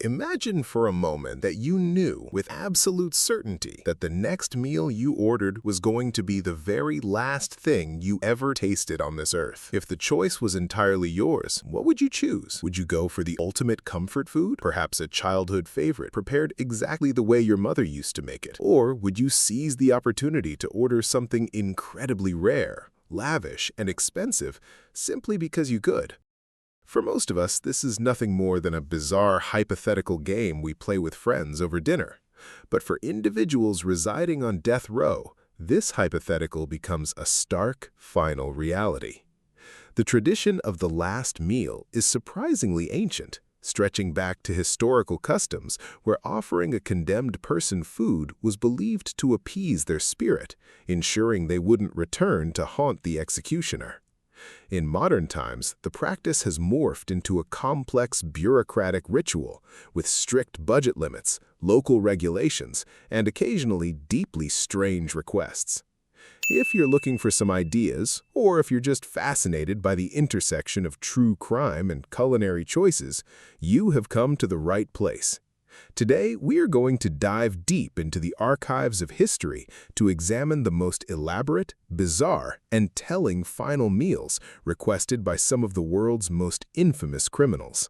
Imagine for a moment that you knew with absolute certainty that the next meal you ordered was going to be the very last thing you ever tasted on this earth. If the choice was entirely yours, what would you choose? Would you go for the ultimate comfort food? Perhaps a childhood favorite prepared exactly the way your mother used to make it? Or would you seize the opportunity to order something incredibly rare, lavish, and expensive simply because you could? For most of us, this is nothing more than a bizarre hypothetical game we play with friends over dinner. But for individuals residing on death row, this hypothetical becomes a stark, final reality. The tradition of the last meal is surprisingly ancient, stretching back to historical customs where offering a condemned person food was believed to appease their spirit, ensuring they wouldn't return to haunt the executioner. In modern times, the practice has morphed into a complex bureaucratic ritual with strict budget limits, local regulations, and occasionally deeply strange requests. If you're looking for some ideas, or if you're just fascinated by the intersection of true crime and culinary choices, you have come to the right place. Today, we are going to dive deep into the archives of history to examine the most elaborate, bizarre, and telling final meals requested by some of the world's most infamous criminals.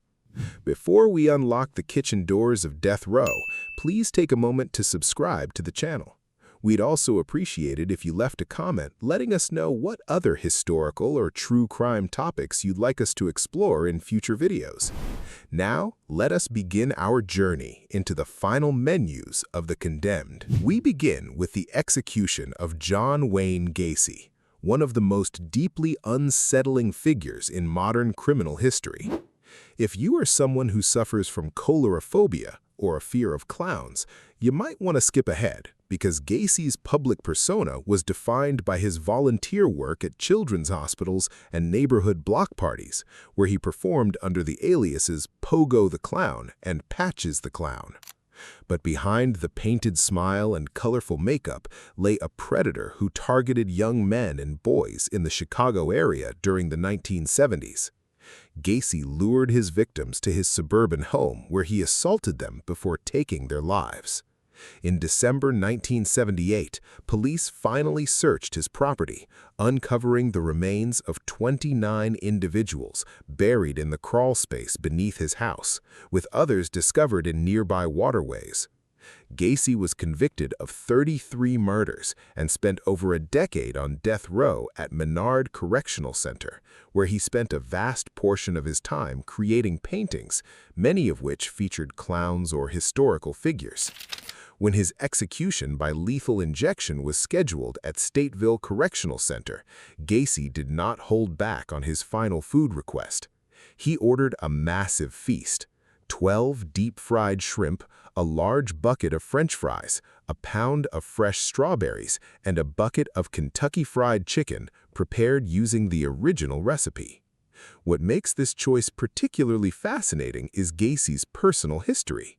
Before we unlock the kitchen doors of death row, please take a moment to subscribe to the channel. We'd also appreciate it if you left a comment letting us know what other historical or true crime topics you'd like us to explore in future videos. Now, let us begin our journey into the final menus of the condemned. We begin with the execution of John Wayne Gacy, one of the most deeply unsettling figures in modern criminal history. If you are someone who suffers from choleraphobia or a fear of clowns, you might want to skip ahead, because Gacy's public persona was defined by his volunteer work at children's hospitals and neighborhood block parties, where he performed under the aliases Pogo the Clown and Patches the Clown. But behind the painted smile and colorful makeup lay a predator who targeted young men and boys in the Chicago area during the 1970s. Gacy lured his victims to his suburban home where he assaulted them before taking their lives. In December 1978, police finally searched his property, uncovering the remains of 29 individuals buried in the crawl space beneath his house, with others discovered in nearby waterways. Gacy was convicted of 33 murders and spent over a decade on death row at Menard Correctional Center, where he spent a vast portion of his time creating paintings, many of which featured clowns or historical figures. When his execution by lethal injection was scheduled at Stateville Correctional Center, Gacy did not hold back on his final food request. He ordered a massive feast: 12 deep-fried shrimp, a large bucket of French fries, a pound of fresh strawberries, and a bucket of Kentucky Fried Chicken prepared using the original recipe. What makes this choice particularly fascinating is Gacy's personal history.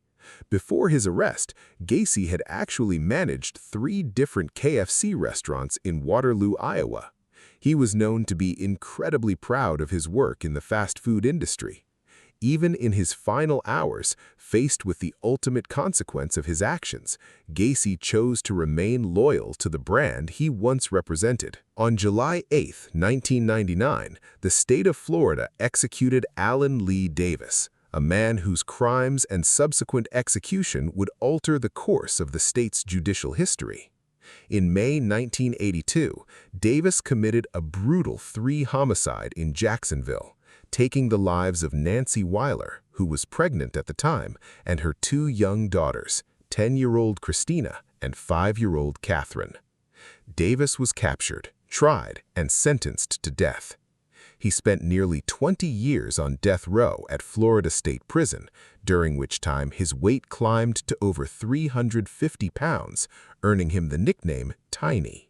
Before his arrest, Gacy had actually managed 3 different KFC restaurants in Waterloo, Iowa. He was known to be incredibly proud of his work in the fast food industry. Even in his final hours, faced with the ultimate consequence of his actions, Gacy chose to remain loyal to the brand he once represented. On July 8, 1999, the state of Florida executed Allen Lee Davis, a man whose crimes and subsequent execution would alter the course of the state's judicial history. In May 1982, Davis committed a brutal 3 homicide in Jacksonville, taking the lives of Nancy Weiler, who was pregnant at the time, and her 2 young daughters, 10-year-old Christina and 5-year-old Catherine. Davis was captured, tried, and sentenced to death. He spent nearly 20 years on death row at Florida State Prison, during which time his weight climbed to over 350 pounds, earning him the nickname Tiny.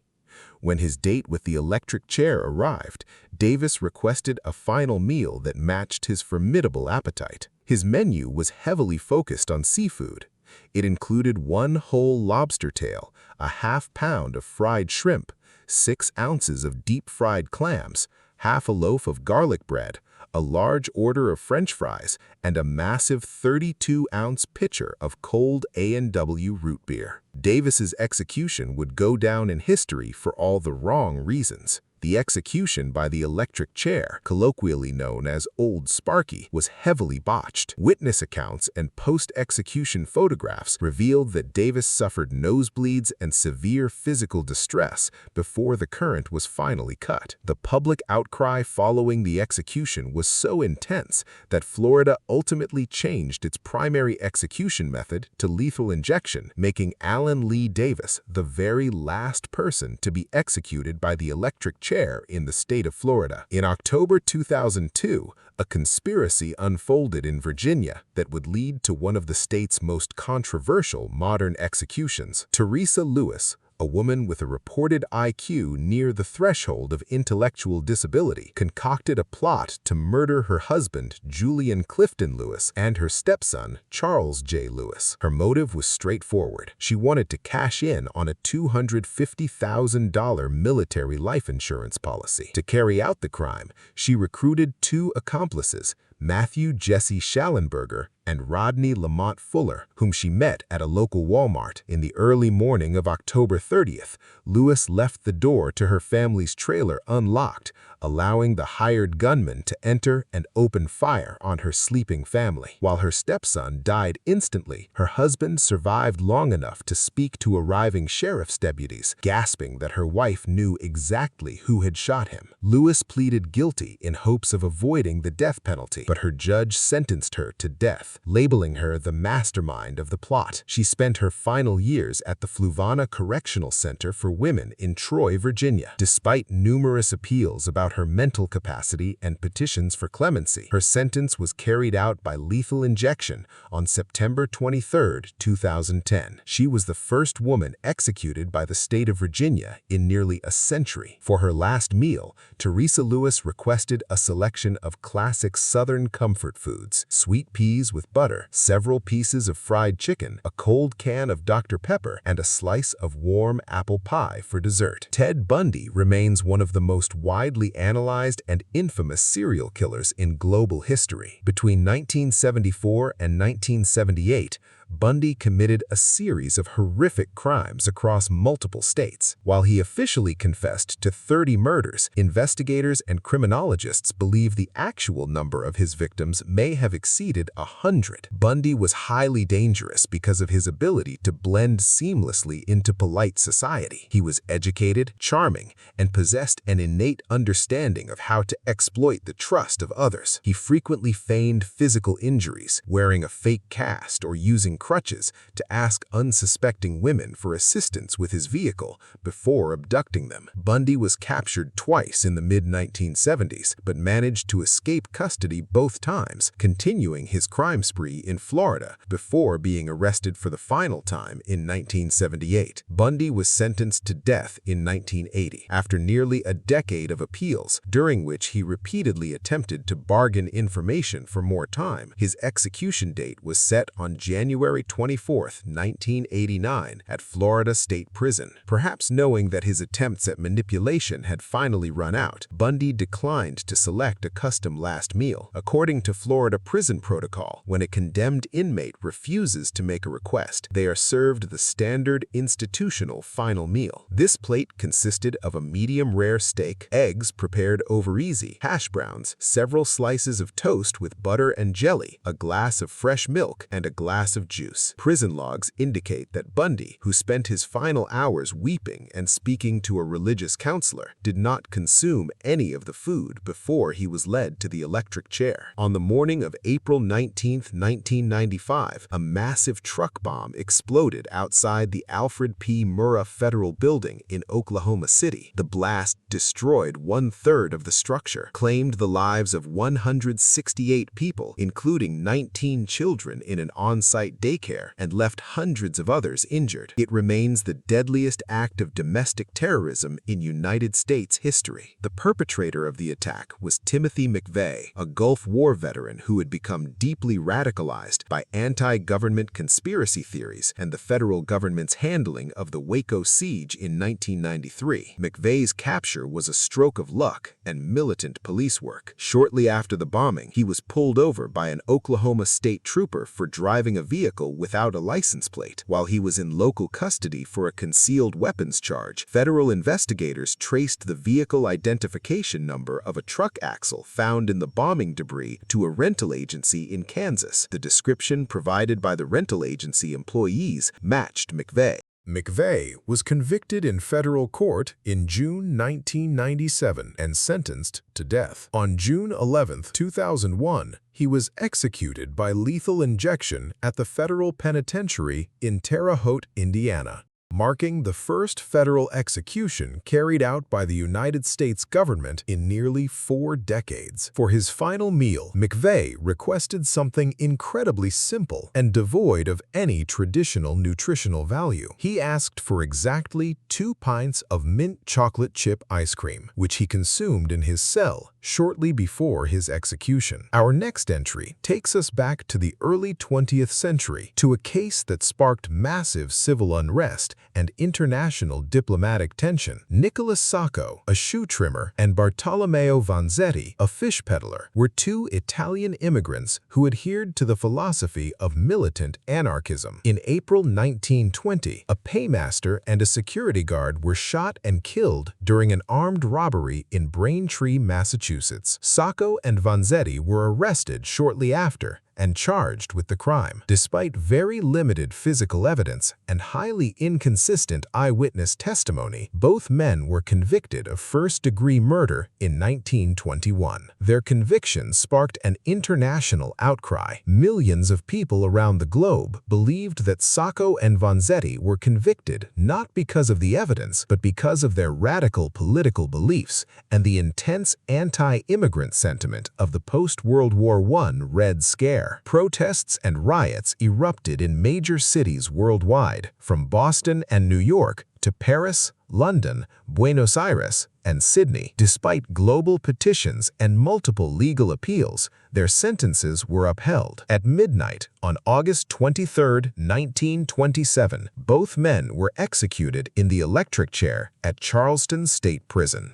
When his date with the electric chair arrived, Davis requested a final meal that matched his formidable appetite. His menu was heavily focused on seafood. It included 1 whole lobster tail, a half-pound of fried shrimp, 6 ounces of deep-fried clams, half a loaf of garlic bread, a large order of French fries, and a massive 32-ounce pitcher of cold A&W root beer. Davis's execution would go down in history for all the wrong reasons. The execution by the electric chair, colloquially known as Old Sparky, was heavily botched. Witness accounts and post-execution photographs revealed that Davis suffered nosebleeds and severe physical distress before the current was finally cut. The public outcry following the execution was so intense that Florida ultimately changed its primary execution method to lethal injection, making Allen Lee Davis the very last person to be executed by the electric chair in the state of Florida. In October 2002, a conspiracy unfolded in Virginia that would lead to one of the state's most controversial modern executions. Teresa Lewis, a woman with a reported IQ near the threshold of intellectual disability, concocted a plot to murder her husband, Julian Clifton Lewis, and her stepson, Charles J. Lewis. Her motive was straightforward. She wanted to cash in on a $250,000 military life insurance policy. To carry out the crime, she recruited two accomplices, Matthew Jesse Schallenberger and Rodney Lamont Fuller, whom she met at a local Walmart. In the early morning of October 30th, Lewis left the door to her family's trailer unlocked, allowing the hired gunman to enter and open fire on her sleeping family. While her stepson died instantly, her husband survived long enough to speak to arriving sheriff's deputies, gasping that her wife knew exactly who had shot him. Lewis pleaded guilty in hopes of avoiding the death penalty, but her judge sentenced her to death, labeling her the mastermind of the plot. She spent her final years at the Fluvanna Correctional Center for Women in Troy, Virginia. Despite numerous appeals about her mental capacity and petitions for clemency, her sentence was carried out by lethal injection on September 23, 2010. She was the first woman executed by the state of Virginia in nearly a century. For her last meal, Teresa Lewis requested a selection of classic Southern comfort foods: sweet peas with butter, several pieces of fried chicken, a cold can of Dr. Pepper, and a slice of warm apple pie for dessert. Ted Bundy remains one of the most widely analyzed and infamous serial killers in global history. Between 1974 and 1978, Bundy committed a series of horrific crimes across multiple states. While he officially confessed to 30 murders, investigators and criminologists believe the actual number of his victims may have exceeded 100. Bundy was highly dangerous because of his ability to blend seamlessly into polite society. He was educated, charming, and possessed an innate understanding of how to exploit the trust of others. He frequently feigned physical injuries, wearing a fake cast or using crutches to ask unsuspecting women for assistance with his vehicle before abducting them. Bundy was captured twice in the mid-1970s, but managed to escape custody both times, continuing his crime spree in Florida before being arrested for the final time in 1978. Bundy was sentenced to death in 1980 after nearly a decade of appeals, during which he repeatedly attempted to bargain information for more time. His execution date was set on January 24, 1989, at Florida State Prison. Perhaps knowing that his attempts at manipulation had finally run out, Bundy declined to select a custom last meal. According to Florida prison protocol, when a condemned inmate refuses to make a request, they are served the standard institutional final meal. This plate consisted of a medium-rare steak, eggs prepared over easy, hash browns, several slices of toast with butter and jelly, a glass of fresh milk, and a glass of juice. Prison logs indicate that Bundy, who spent his final hours weeping and speaking to a religious counselor, did not consume any of the food before he was led to the electric chair. On the morning of April 19, 1995, a massive truck bomb exploded outside the Alfred P. Murrah Federal Building in Oklahoma City. The blast destroyed 1/3 of the structure, claimed the lives of 168 people, including 19 children in an on-site daycare and left hundreds of others injured. It remains the deadliest act of domestic terrorism in United States history. The perpetrator of the attack was Timothy McVeigh, a Gulf War veteran who had become deeply radicalized by anti-government conspiracy theories and the federal government's handling of the Waco siege in 1993. McVeigh's capture was a stroke of luck and militant police work. Shortly after the bombing, he was pulled over by an Oklahoma state trooper for driving a vehicle without a license plate. While he was in local custody for a concealed weapons charge, federal investigators traced the vehicle identification number of a truck axle found in the bombing debris to a rental agency in Kansas. The description provided by the rental agency employees matched McVeigh. McVeigh was convicted in federal court in June 1997 and sentenced to death. On June 11, 2001, he was executed by lethal injection at the federal penitentiary in Terre Haute, Indiana, marking the first federal execution carried out by the United States government in nearly 4 decades. For his final meal, McVeigh requested something incredibly simple and devoid of any traditional nutritional value. He asked for exactly 2 pints of mint chocolate chip ice cream, which he consumed in his cell shortly before his execution. Our next entry takes us back to the early 20th century to a case that sparked massive civil unrest and international diplomatic tension. Nicholas Sacco, a shoe trimmer, and Bartolomeo Vanzetti, a fish peddler, were 2 Italian immigrants who adhered to the philosophy of militant anarchism. In April 1920, a paymaster and a security guard were shot and killed during an armed robbery in Braintree, Massachusetts. Sacco and Vanzetti were arrested shortly after and charged with the crime. Despite very limited physical evidence and highly inconsistent eyewitness testimony, both men were convicted of first-degree murder in 1921. Their convictions sparked an international outcry. Millions of people around the globe believed that Sacco and Vanzetti were convicted not because of the evidence, but because of their radical political beliefs and the intense anti-immigrant sentiment of the post-World War I Red Scare. Protests and riots erupted in major cities worldwide, from Boston and New York to Paris, London, Buenos Aires, and Sydney. Despite global petitions and multiple legal appeals, their sentences were upheld. At midnight on August 23, 1927, both men were executed in the electric chair at Charleston State Prison.